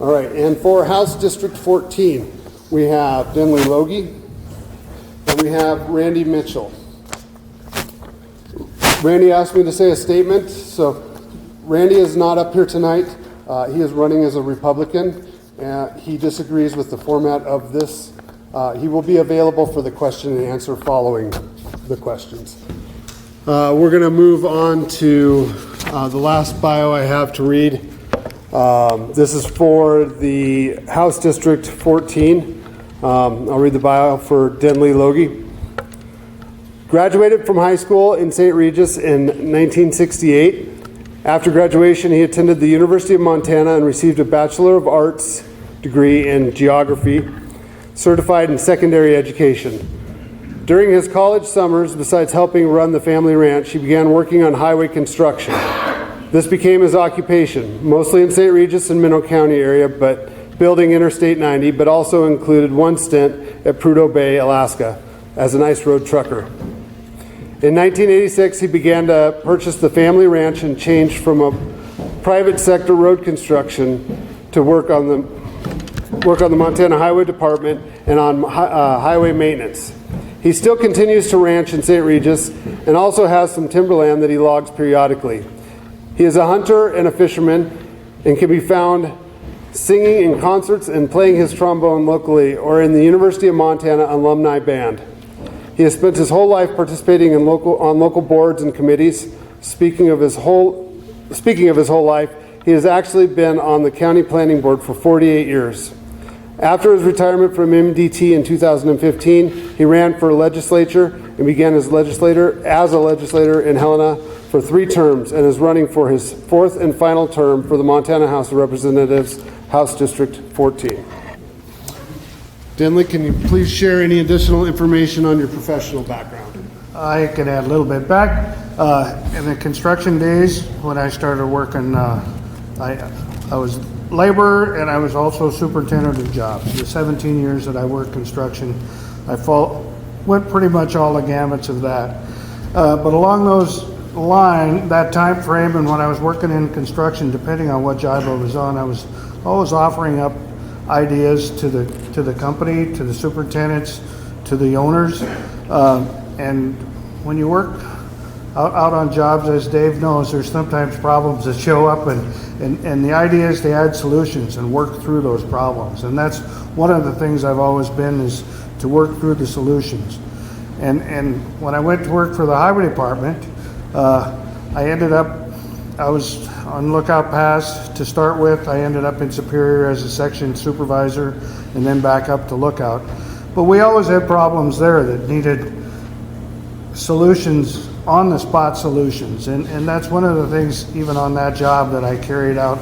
All right, and for House District 14, we have Denley Loge, and we have Randy Mitchell. Randy asked me to say a statement, so Randy is not up here tonight. He is running as a Republican. He disagrees with the format of this. He will be available for the question and answer following the questions. We're going to move on to the last bio I have to read. This is for the House District 14. I'll read the bio for Denley Loge. Graduated from high school in St. Regis in 1968. After graduation, he attended the University of Montana and received a Bachelor of Arts degree in Geography, certified in secondary education. During his college summers, besides helping run the family ranch, he began working on highway construction. This became his occupation, mostly in St. Regis and Minnow County area, but building Interstate 90, but also included one stint at Prudhoe Bay, Alaska, as an ice road trucker. In 1986, he began to purchase the family ranch and changed from a private sector road construction to work on the Montana Highway Department and on highway maintenance. He still continues to ranch in St. Regis and also has some timberland that he logs periodically. He is a hunter and a fisherman and can be found singing in concerts and playing his trombone locally or in the University of Montana alumni band. He has spent his whole life participating on local boards and committees. Speaking of his whole life, he has actually been on the county planning board for 48 years. After his retirement from MDT in 2015, he ran for legislature and began as a legislator in Helena for 3 terms and is running for his 4th and final term for the Montana House of Representatives, House District 14. Denley, can you please share any additional information on your professional background? I can add a little bit. Back in the construction days when I started working, I was laborer and I was also superintendent of jobs. The 17 years that I worked construction, I went pretty much all the gamuts of that. But along that time frame and when I was working in construction, depending on what job I was on, I was always offering up ideas to the company, to the superintendents, to the owners. And when you work out on jobs, as Dave knows, there's sometimes problems that show up, and the idea is to add solutions and work through those problems. And that's one of the things I've always been, is to work through the solutions. And when I went to work for the highway department, I was on Lookout Pass to start with. I ended up in Superior as a section supervisor and then back up to Lookout. But we always had problems there that needed solutions, on-the-spot solutions. And that's one of the things, even on that job, that I carried out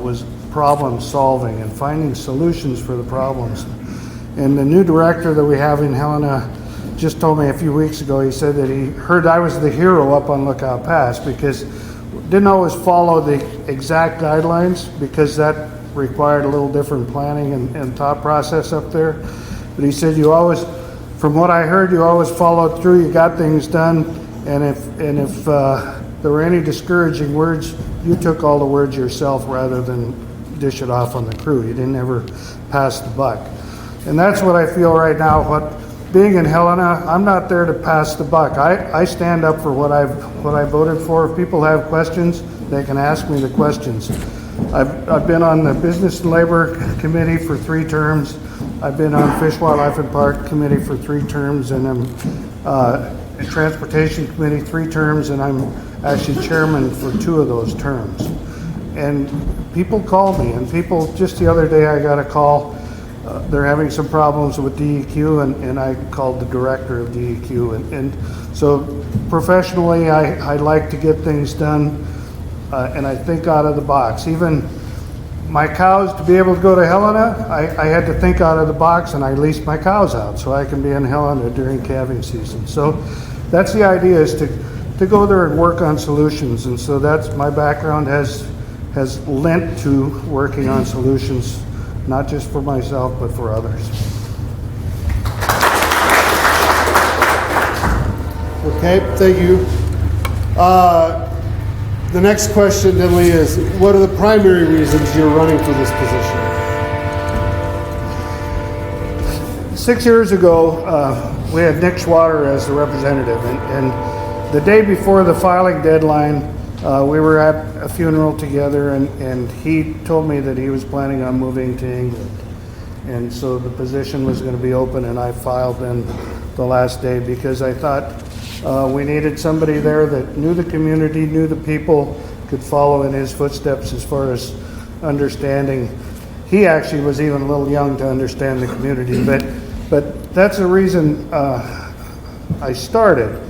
was problem solving and finding solutions for the problems. And the new director that we have in Helena just told me a few weeks ago, he said that he heard I was the hero up on Lookout Pass because didn't always follow the exact guidelines, because that required a little different planning and thought process up there. But he said you always, from what I heard, you always followed through, you got things done, and if there were any discouraging words, you took all the words yourself rather than dish it off on the crew. You didn't ever pass the buck. And that's what I feel right now. Being in Helena, I'm not there to pass the buck. I stand up for what I voted for. If people have questions, they can ask me the questions. I've been on the Business and Labor Committee for 3 terms. I've been on Fish, Wildlife, and Park Committee for 3 terms, and I'm in Transportation Committee 3 terms, and I'm actually chairman for 2 of those terms. And people call me, and just the other day I got a call. They're having some problems with DEQ, and I called the director of DEQ. And so professionally, I like to get things done, and I think out of the box. Even my cows, to be able to go to Helena, I had to think out of the box, and I leased my cows out so I can be in Helena during calving season. So that's the idea, is to go there and work on solutions. And so that's my background has lent to working on solutions, not just for myself, but for others. Okay, thank you. The next question, Dinley, is what are the primary reasons you're running for this position? 6 years ago, we had Nick Schwatter as the representative, and the day before the filing deadline, we were at a funeral together, and he told me that he was planning on moving to England. And so the position was going to be open, and I filed in the last day because I thought we needed somebody there that knew the community, knew the people, could follow in his footsteps as far as understanding. He actually was even a little young to understand the community, but that's the reason I started.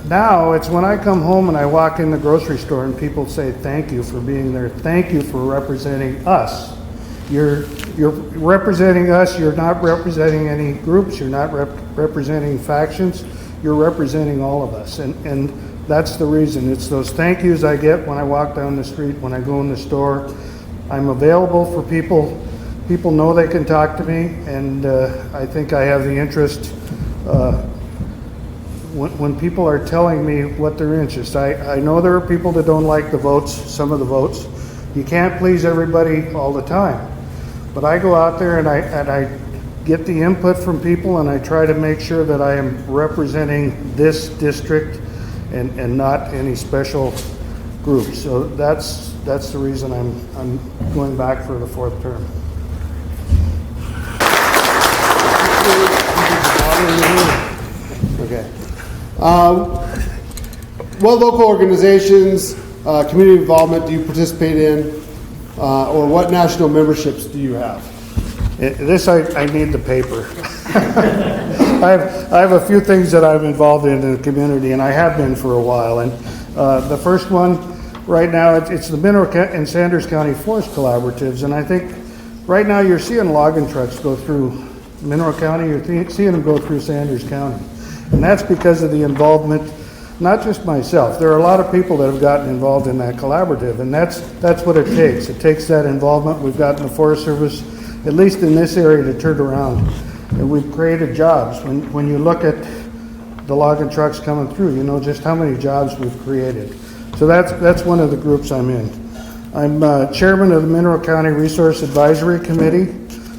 Now it's when I come home and I walk in the grocery store and people say thank you for being there, thank you for representing us. You're representing us, you're not representing any groups, you're not representing factions, you're representing all of us. And that's the reason. It's those thank yous I get when I walk down the street, when I go in the store. I'm available for people. People know they can talk to me, and I think I have the interest. When people are telling me what their interest, I know there are people that don't like the votes, some of the votes. You can't please everybody all the time. But I go out there and I get the input from people, and I try to make sure that I am representing this district and not any special group. So that's the reason I'm going back for the fourth term. Okay. What local organizations, community involvement do you participate in, or what national memberships do you have? I need the paper. I have a few things that I'm involved in the community, and I have been for a while. And the first one right now, it's the Mineral and Sanders County Forest Collaboratives, and I think right now you're seeing logging trucks go through Mineral County, you're seeing them go through Sanders County. And that's because of the involvement, not just myself. There are a lot of people that have gotten involved in that collaborative, and that's what it takes. It takes that involvement. We've gotten the Forest Service, at least in this area, to turn around. And we've created jobs. When you look at the logging trucks coming through, you know just how many jobs we've created. So that's one of the groups I'm in. I'm chairman of the Mineral County Resource Advisory Committee.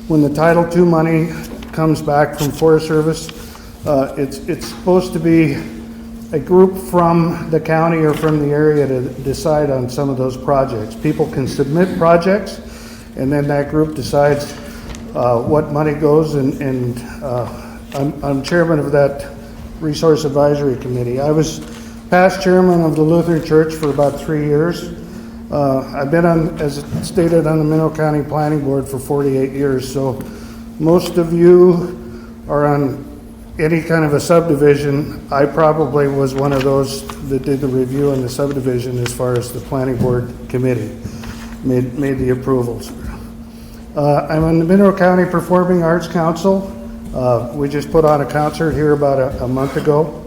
When the Title II money comes back from Forest Service, it's supposed to be a group from the county or from the area to decide on some of those projects. People can submit projects, and then that group decides what money goes, and I'm chairman of that Resource Advisory Committee. I was past chairman of the Lutheran Church for about 3 years. I've been on, as stated, on the Mineral County Planning Board for 48 years, so most of you are on any kind of a subdivision. I probably was one of those that did the review on the subdivision as far as the planning board committee made the approvals. I'm on the Mineral County Performing Arts Council. We just put on a concert here about a month ago.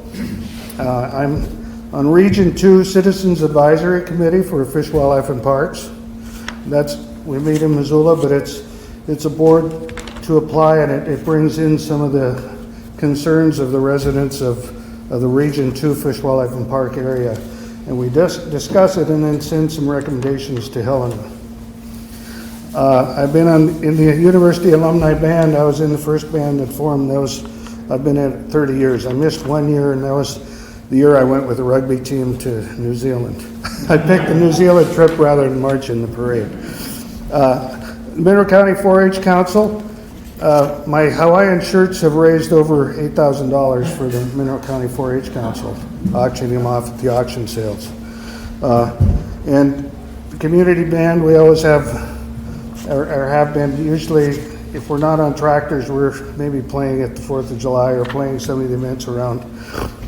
I'm on Region 2 Citizens Advisory Committee for Fish, Wildlife, and Parks. We meet in Missoula, but it's a board to apply, and it brings in some of the concerns of the residents of the Region 2 Fish, Wildlife, and Park area. And we discuss it and then send some recommendations to Helena. I've been in the University Alumni Band. I was in the first band that formed. I've been in it 30 years. I missed 1 year, and that was the year I went with the rugby team to New Zealand. I picked the New Zealand trip rather than march in the parade. Mineral County 4-H Council. My Hawaiian shirts have raised over $8,000 for the Mineral County 4-H Council, auctioning them off at the auction sales. And the community band, we always have, or have been, usually if we're not on tractors, we're maybe playing at the 4th of July or playing some of the events around.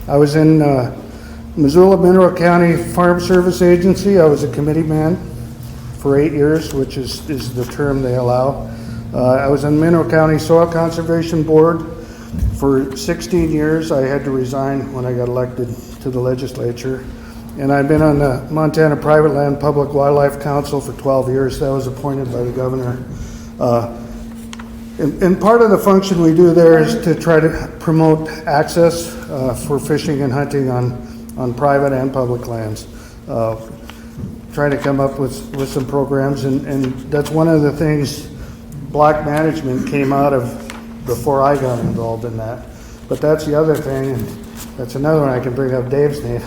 I was in Missoula Mineral County Farm Service Agency. I was a committee man for 8 years, which is the term they allow. I was on Mineral County Soil Conservation Board for 16 years. I had to resign when I got elected to the legislature. And I've been on the Montana Private Land Public Wildlife Council for 12 years. That was appointed by the governor. And part of the function we do there is to try to promote access for fishing and hunting on private and public lands. try to come up with some programs, and that's one of the things block management came out of before I got involved in that. But that's the other thing, and that's another one I can bring up Dave's name.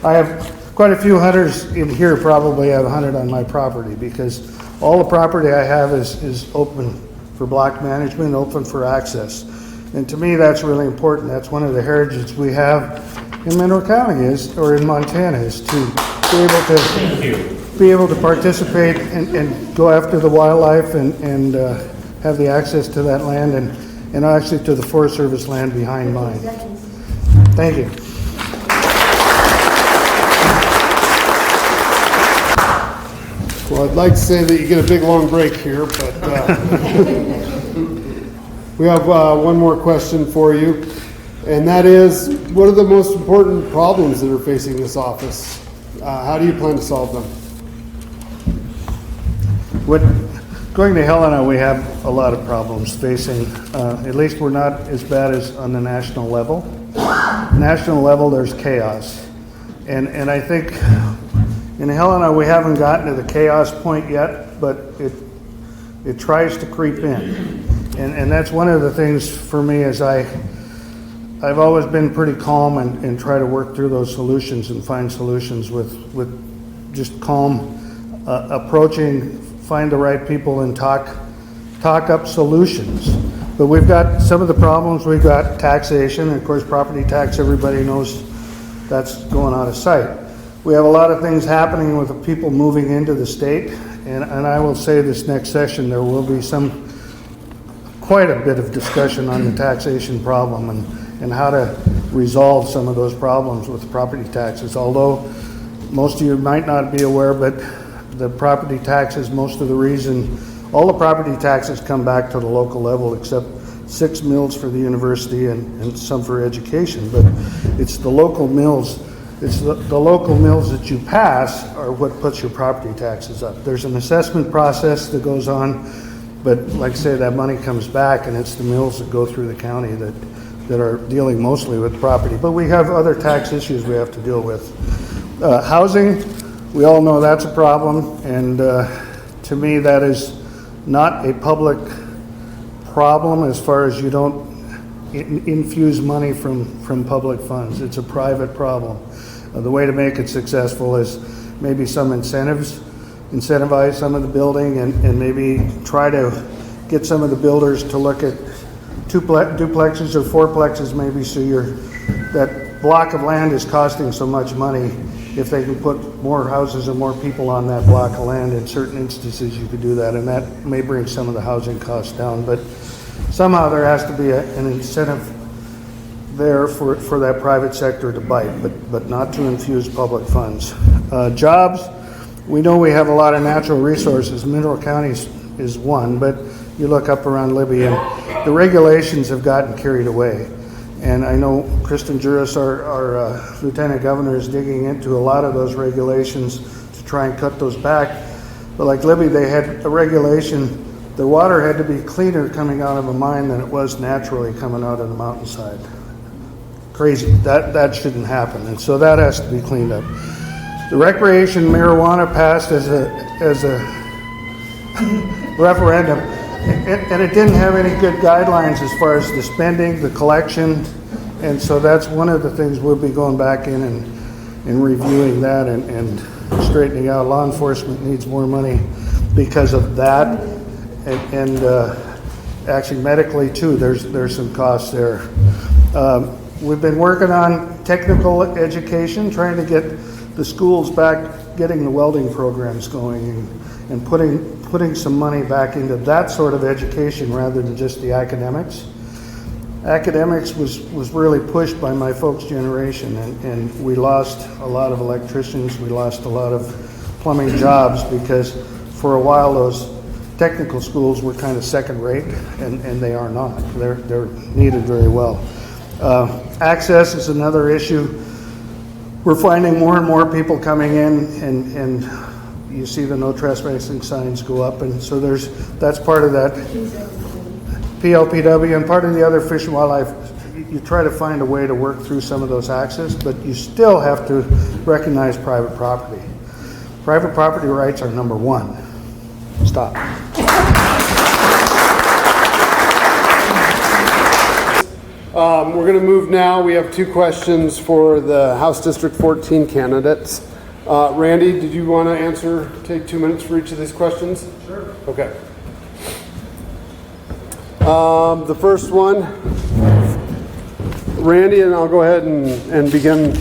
I have quite a few hunters in here, probably have hunted on my property, because all the property I have is open for block management, open for access. And to me, that's really important. That's one of the heritages we have in Mineral County or in Montana, is to be able to participate and go after the wildlife and have the access to that land and actually to the Forest Service land behind mine. Thank you. Well, I'd like to say that you get a big long break here, but we have one more question for you, and that is, what are the most important problems that are facing this office? How do you plan to solve them? Going to Helena, we have a lot of problems facing. At least we're not as bad as on the national level. National level, there's chaos, and I think in Helena we haven't gotten to the chaos point yet, but it tries to creep in, and that's one of the things for me. Is I've always been pretty calm and try to work through those solutions and find solutions with just calm approaching, find the right people and talk up solutions. But we've got some of the problems. We've got taxation, and of course property tax, everybody knows that's going out of sight. We have a lot of things happening with the people moving into the state, and I will say this next session there will be quite a bit of discussion on the taxation problem and how to resolve some of those problems with property taxes. Although most of you might not be aware, but the property taxes, most of the reason, all the property taxes come back to the local level except 6 mills for the university and some for education. But it's the local mills. It's the local mills that you pass are what puts your property taxes up. There's an assessment process that goes on, but like I say, that money comes back, and it's the mills that go through the county that are dealing mostly with property. But we have other tax issues we have to deal with. Housing, we all know that's a problem, and to me that is not a public problem as far as you don't infuse money from public funds. It's a private problem. The way to make it successful is maybe some incentivize some of the building, and maybe try to get some of the builders to look at duplexes or fourplexes maybe, so that block of land is costing so much money. If they can put more houses and more people on that block of land, in certain instances you could do that, and that may bring some of the housing costs down. But somehow there has to be an incentive there for that private sector to bite, but not to infuse public funds. Jobs, we know we have a lot of natural resources. Mineral County is one, but you look up around Libby and the regulations have gotten carried away. And I know Kristen Juris, our Lieutenant Governor, is digging into a lot of those regulations to try and cut those back. But like Libby, they had a regulation, the water had to be cleaner coming out of a mine than it was naturally coming out of the mountainside. Crazy. That shouldn't happen, and so that has to be cleaned up. The recreation marijuana passed as a referendum, and it didn't have any good guidelines as far as the spending, the collection, and so that's one of the things we'll be going back in and reviewing that and straightening out. Law enforcement needs more money because of that, and actually medically too. There's some costs there. We've been working on technical education, trying to get the schools back, getting the welding programs going, and putting some money back into that sort of education rather than just the academics. Academics was really pushed by my folks' generation, and we lost a lot of electricians, we lost a lot of plumbing jobs, because for a while those technical schools were kind of second rate, and they are not. They're needed very well. Access is another issue. We're finding more and more people coming in, and you see the no trespassing signs go up, and so that's part of that PLPW, and part of the other Fish and Wildlife. You try to find a way to work through some of those access, but you still have to recognize private property. Private property rights are number one. Stop. We're going to move now. We have 2 questions for the House District 14 candidates. Randy, did you want to take 2 minutes for each of these questions? Sure. Okay. The first one, Randy, and I'll go ahead and begin.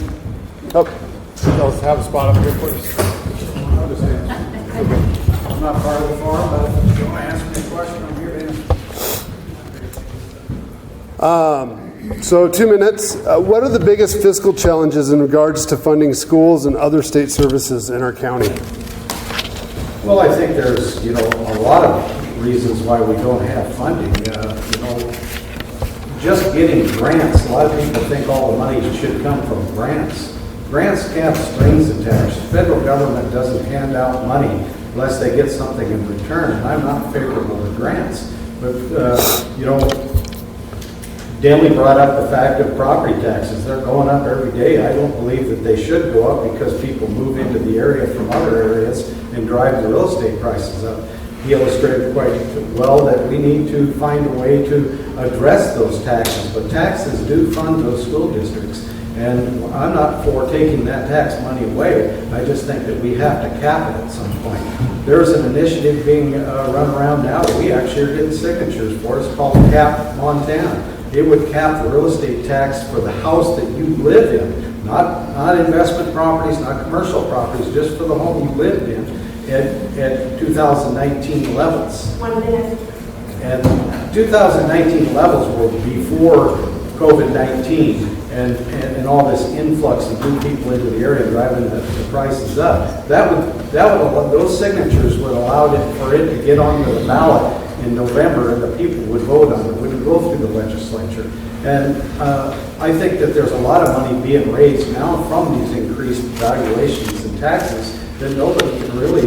Oh, I'll have a spot up here, please. I'm not part of the forum, but if you want to answer me a question, I'm here to answer. So 2 minutes. What are the biggest fiscal challenges in regards to funding schools and other state services in our county? Well, I think there's, a lot of reasons why we don't have funding. Just getting grants, a lot of people think all the money should come from grants. Grants can't have strings attached. The federal government doesn't hand out money unless they get something in return. And I'm not favorable to grants. But, Denley brought up the fact of property taxes. They're going up every day. I don't believe that they should go up because people move into the area from other areas and drive the real estate prices up. He illustrated quite well that we need to find a way to address those taxes. But taxes do fund those school districts. And I'm not for taking that tax money away. I just think that we have to cap it at some point. There's an initiative being run around now that we actually are getting signatures for. It's called Cap Montana. It would cap the real estate tax for the house that you live in, not investment properties, not commercial properties, just for the home you lived in at 2019 levels. 1 minute. And 2019 levels were before COVID-19 and all this influx of new people into the area driving the prices up. Those signatures would allow for it to get onto the ballot in November, and the people would vote on it. It would go through the legislature. And I think that there's a lot of money being raised now from these increased valuations and taxes that nobody can really,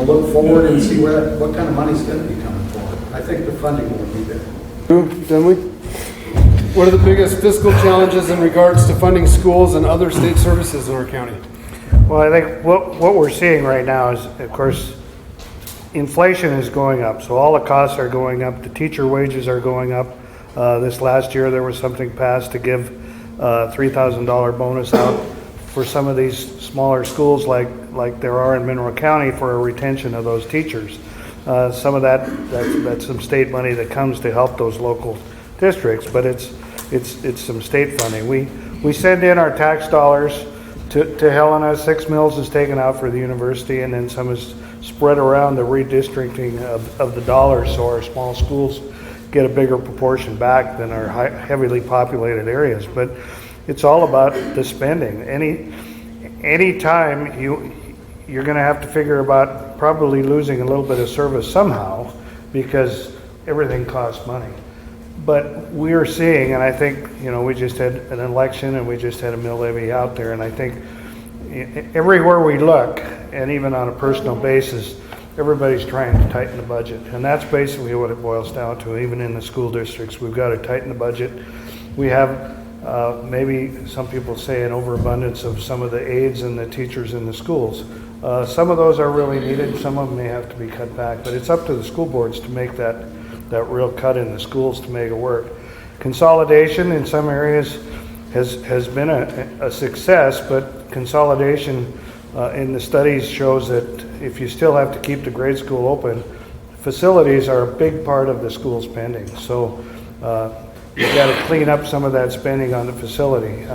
look forward and see what kind of money is going to be coming forward. I think the funding will be there. Denley? What are the biggest fiscal challenges in regards to funding schools and other state services in our county? Well, I think what we're seeing right now is, of course, inflation is going up. So all the costs are going up. The teacher wages are going up. This last year there was something passed to give $3,000 bonus out for some of these smaller schools like there are in Mineral County for a retention of those teachers. Some of that's some state money that comes to help those local districts, but it's some state funding. We send in our tax dollars to Helena. 6 mills is taken out for the university, and then some is spread around the redistricting of the dollars, so our small schools get a bigger proportion back than our heavily populated areas. But it's all about the spending. Any time you're going to have to figure about probably losing a little bit of service somehow because everything costs money. But we're seeing, and I think, we just had an election and we just had a mill levy out there, and I think everywhere we look, and even on a personal basis, everybody's trying to tighten the budget. And that's basically what it boils down to. Even in the school districts, we've got to tighten the budget. We have maybe some people say an overabundance of some of the aides and the teachers in the schools. Some of those are really needed. Some of them may have to be cut back, but it's up to the school boards to make that real cut in the schools to make it work. Consolidation in some areas has been a success, but consolidation in the studies shows that if you still have to keep the grade school open, facilities are a big part of the school spending. So you've got to clean up some of that spending on the facility.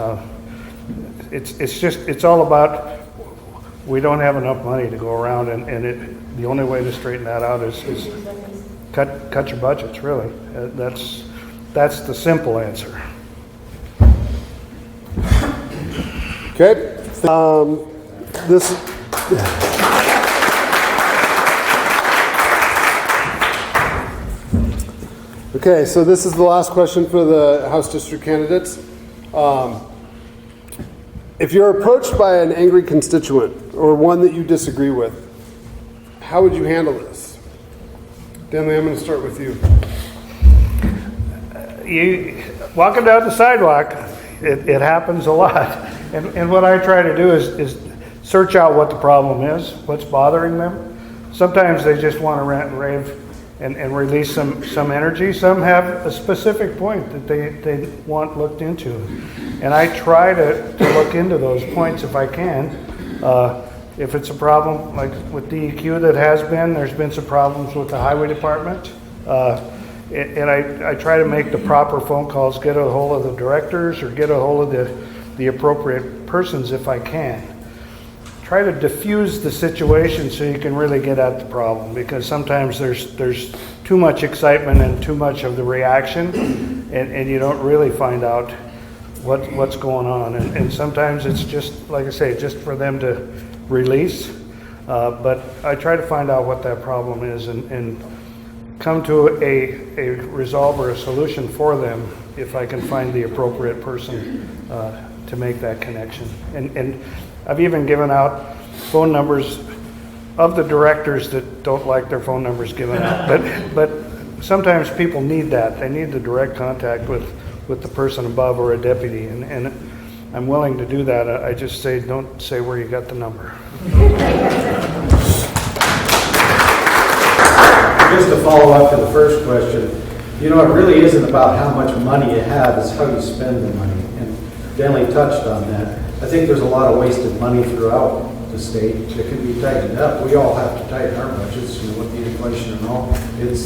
It's all about, we don't have enough money to go around, and the only way to straighten that out is cut your budgets, really. That's the simple answer. Okay. Okay, so this is the last question for the House District candidates. If you're approached by an angry constituent or one that you disagree with, how would you handle this? Denley, I'm going to start with you. You walking down the sidewalk, it happens a lot. And what I try to do is search out what the problem is, what's bothering them. Sometimes they just want to rant and rave and release some energy. Some have a specific point that they want looked into. And I try to look into those points if I can. If it's a problem like with DEQ there's been some problems with the highway department. And I try to make the proper phone calls, get a hold of the directors or get a hold of the appropriate persons if I can. Try to diffuse the situation so you can really get at the problem, because sometimes there's too much excitement and too much of the reaction, and you don't really find out what's going on. And sometimes it's just, like I say, just for them to release. But I try to find out what that problem is and come to a resolve or a solution for them if I can find the appropriate person to make that connection. And I've even given out phone numbers of the directors that don't like their phone numbers given out. But sometimes people need that. They need the direct contact with the person above or a deputy. And I'm willing to do that. I just say, don't say where you got the number. Just to follow up to the first question, it really isn't about how much money you have, it's how you spend the money. And Denley touched on that. I think there's a lot of wasted money throughout the state that can be tightened up. We all have to tighten our budgets, with the inflation and all. It's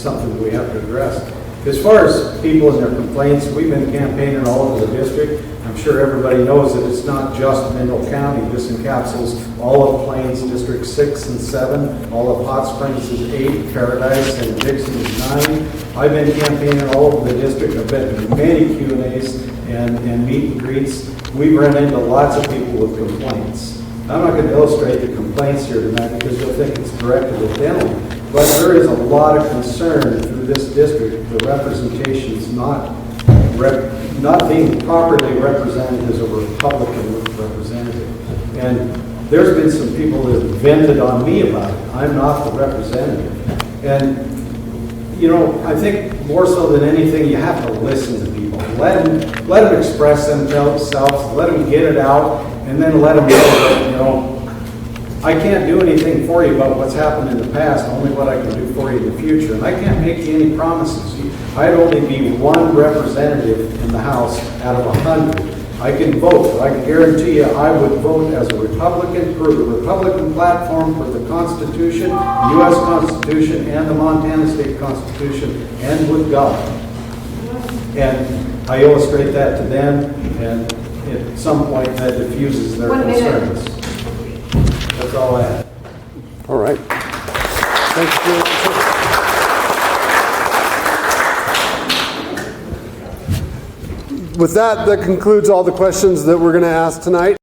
something that we have to address. As far as people and their complaints, we've been campaigning all over the district. I'm sure everybody knows that it's not just Mineral County. This encapsulates all of Plains District 6 and 7, all of Hot Springs is 8, Paradise and Dixon is 9. I've been campaigning all over the district. I've been to many Q&As and meet and greets. We've run into lots of people with complaints. I'm not going to illustrate the complaints here tonight because you'll think it's directed at them. But there is a lot of concern through this district. The representation is not being properly represented as a Republican representative. And there's been some people that have vented on me about it. I'm not the representative. And, I think more so than anything, you have to listen to people. Let them express themselves, let them get it out, and then let them know that, I can't do anything for you about what's happened in the past, only what I can do for you in the future. And I can't make you any promises. I'd only be one representative in the House out of 100. I can vote, but I can guarantee you I would vote as a Republican for the Republican platform for the Constitution, the U.S. Constitution, and the Montana State Constitution, and with God. And I illustrate that to them, and at some point that diffuses their concerns. That's all I have. All right. Thanks for your With that concludes all the questions that we're going to ask tonight.